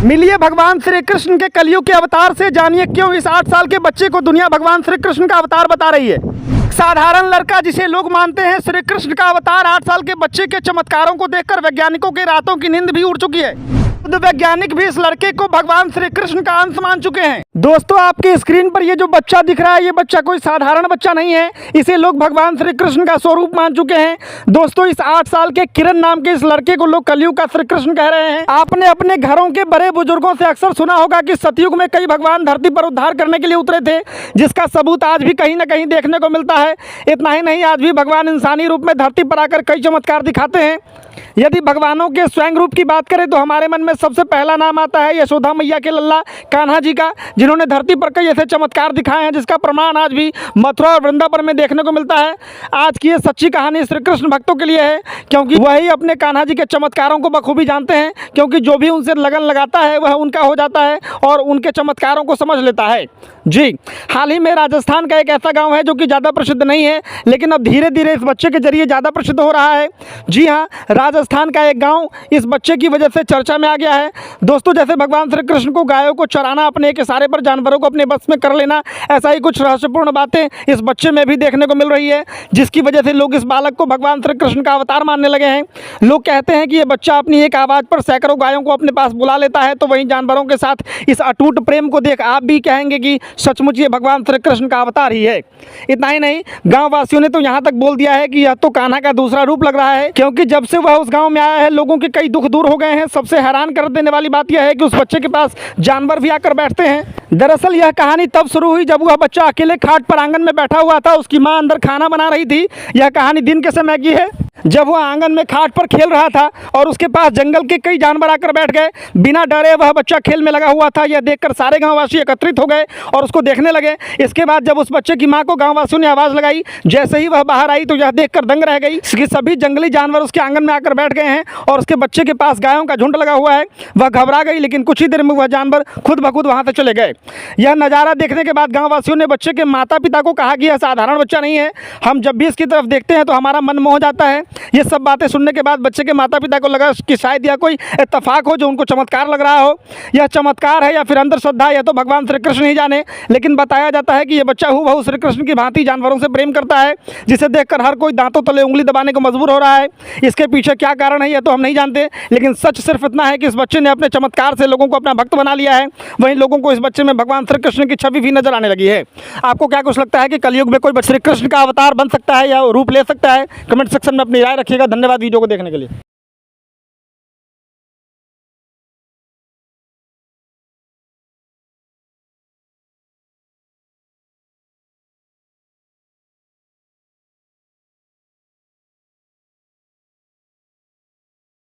मिलिए भगवान श्री कृष्ण के कलयुग के अवतार से, जानिए क्यों इस 8 साल के बच्चे को दुनिया भगवान श्री कृष्ण का अवतार बता रही है। साधारण लड़का जिसे लोग मानते हैं श्री कृष्ण का अवतार, 8 साल के बच्चे के चमत्कारों को देखकर वैज्ञानिकों के रातों की नींद भी उड़ चुकी है। वैज्ञानिक भी इस लड़के को भगवान श्री कृष्ण का अंश मान चुके हैं। दोस्तों, आपके स्क्रीन पर ये जो बच्चा दिख रहा है, ये बच्चा कोई साधारण बच्चा नहीं है, इसे लोग भगवान श्री कृष्ण का स्वरूप मान चुके हैं। दोस्तों, इस 8 साल के किरण नाम के इस लड़के को लोग कलयुग का श्री कृष्ण कह रहे हैं। आपने अपने घरों के बड़े बुजुर्गों से अक्सर सुना होगा कि सतयुग में कई भगवान धरती पर उद्धार करने के लिए उतरे थे, जिसका सबूत आज भी कहीं ना कहीं देखने को मिलता है। इतना ही नहीं, आज भी भगवान इंसानी रूप में धरती पर आकर कई चमत्कार दिखाते हैं। यदि भगवानों के स्वयं रूप की बात करें तो हमारे मन में सबसे पहला नाम आता है यशोदा मैया के लल्ला कान्हा जी का, जिन्होंने धरती पर कई ऐसे चमत्कार दिखाए हैं जिसका प्रमाण आज भी मथुरा और वृंदावन में देखने को मिलता है। आज की ये सच्ची कहानी श्री कृष्ण भक्तों के लिए है, क्योंकि वही अपने कान्हा जी के चमत्कारों को बखूबी जानते हैं, क्योंकि जो भी उनसे लगन लगाता है वह उनका हो जाता है और उनके चमत्कारों को समझ लेता है। जी, हाल ही में राजस्थान का एक ऐसा गाँव है जो कि ज़्यादा प्रसिद्ध नहीं है, लेकिन अब धीरे धीरे इस बच्चे के जरिए ज़्यादा प्रसिद्ध हो रहा है। जी हाँ, राजस्थान का एक गांव इस बच्चे की वजह से चर्चा में आ गया है। दोस्तों, जैसे भगवान श्री कृष्ण को गायों को चराना, अपने एक इशारे पर जानवरों को अपने बस में कर लेना, ऐसा ही कुछ रहस्यपूर्ण बातें इस बच्चे में भी देखने को मिल रही है, जिसकी वजह से लोग इस बालक को भगवान श्री कृष्ण का अवतार मानने लगे हैं। लोग कहते हैं कि ये बच्चा अपनी एक आवाज़ पर सैकड़ों गायों को अपने पास बुला लेता है, तो वहीं जानवरों के साथ इस अटूट प्रेम को देख आप भी कहेंगे कि सचमुच ये भगवान श्री कृष्ण का अवतार ही है। इतना ही नहीं, गाँव वासियों ने तो यहाँ तक बोल दिया है कि यह तो कान्हा का दूसरा रूप लग रहा है, क्योंकि जब से वह उस गाँव में आया है लोगों के कई दुख दूर हो गए हैं। सबसे हैरान कर देने वाली बात यह है कि उस बच्चे के पास जानवर भी आकर बैठते हैं। दरअसल यह कहानी तब शुरू हुई जब वह बच्चा अकेले खाट पर आंगन में बैठा हुआ था, उसकी मां अंदर खाना बना रही थी। यह कहानी दिन के समय की है, जब वह आंगन में खाट पर खेल रहा था और उसके पास जंगल के कई जानवर आकर बैठ गए। बिना डरे वह बच्चा खेल में लगा हुआ था। यह देखकर सारे गांववासी एकत्रित हो गए और उसको देखने लगे। इसके बाद जब उस बच्चे की मां को गांववासियों ने आवाज़ लगाई, जैसे ही वह बाहर आई तो यह देखकर दंग रह गई कि सभी जंगली जानवर उसके आंगन में आकर बैठ गए हैं और उसके बच्चे के पास गायों का झुंड लगा हुआ है। वह घबरा गई, लेकिन कुछ ही देर में वह जानवर खुद ब खुद वहाँ से चले गए। यह नज़ारा देखने के बाद गाँववासियों ने बच्चे के माता पिता को कहा कि यह साधारण बच्चा नहीं है, हम जब भी इसकी तरफ देखते हैं तो हमारा मन मोह जाता है। ये सब बातें सुनने के बाद बच्चे के माता पिता को लगा कि शायद यह कोई इत्तेफाक हो जो उनको चमत्कार लग रहा हो। यह चमत्कार है या फिर अंधश्रद्धा, यह तो भगवान श्री कृष्ण ही जाने, लेकिन बताया जाता है कि यह बच्चा हूबहू श्री कृष्ण की भांति जानवरों से प्रेम करता है, जिसे देखकर हर कोई दांतों तले उंगली दबाने को मजबूर हो रहा है। इसके पीछे क्या कारण है यह तो हम नहीं जानते, लेकिन सच सिर्फ इतना है कि इस बच्चे ने अपने चमत्कार से लोगों को अपना भक्त बना लिया है। वहीं लोगों को इस बच्चे में भगवान श्री कृष्ण की छवि भी नजर आने लगी है। आपको क्या कुछ लगता है कि कलयुग में कोई श्री कृष्ण का अवतार बन सकता है या रूप ले सकता है? कमेंट सेक्शन में अपनी राय रखिएगा। धन्यवाद वीडियो को देखने के लिए।